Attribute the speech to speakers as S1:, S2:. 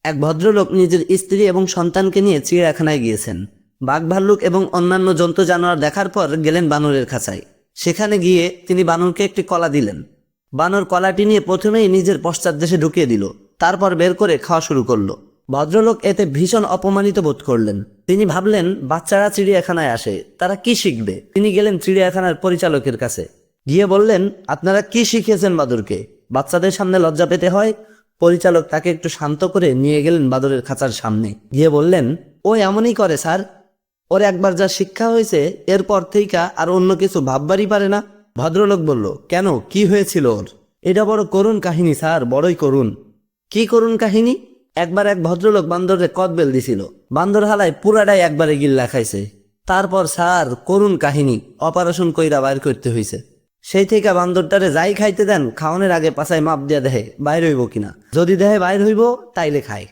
S1: এক ভদ্রলোক নিজের স্ত্রী এবং সন্তানকে নিয়ে চিড়িয়াখানায় গিয়েছেন। বাঘ, ভাল্লুক এবং অন্যান্য জন্তু জানোয়ার দেখার পর গেলেন বানরের খাঁচায়। সেখানে গিয়ে তিনি বানরকে একটি কলা দিলেন। বানর কলাটি নিয়ে প্রথমেই নিজের পশ্চাৎদেশে ঢুকিয়ে দিল, তারপর বের করে খাওয়া শুরু করলো। ভদ্রলোক এতে ভীষণ অপমানিত বোধ করলেন। তিনি ভাবলেন, বাচ্চারা চিড়িয়াখানায় আসে, তারা কি শিখবে? তিনি গেলেন চিড়িয়াখানার পরিচালকের কাছে, গিয়ে বললেন, আপনারা কি শিখিয়েছেন বাদুরকে? বাচ্চাদের সামনে লজ্জা পেতে হয়। পরিচালক তাকে একটু শান্ত করে নিয়ে গেলেন বাদরের খাঁচার সামনে, গিয়ে বললেন, ও এমনই করে স্যার, ওর একবার যা শিক্ষা হয়েছে এরপর থেকে আর অন্য কিছু ভাববারই পারে না। ভদ্রলোক বলল, কেন, কি হয়েছিল ওর? এটা বড় করুণ কাহিনী স্যার, বড়ই করুণ। কি করুণ কাহিনী? একবার এক ভদ্রলোক বান্দরে কদবেল দিছিল, বান্দর হালায় পুরাটাই একবারে গিল্লা খাইছে। তারপর স্যার করুণ কাহিনী, অপারেশন কইরা বাইর করতে হইছে। সেই থেকে বান্দরটারে যাই খাইতে দেন, খাওয়ানোর আগে পাছায় মাপ দিয়া দেহে বাইর হইব কিনা। যদি দেহে বাইর হইব তাইলে খায়।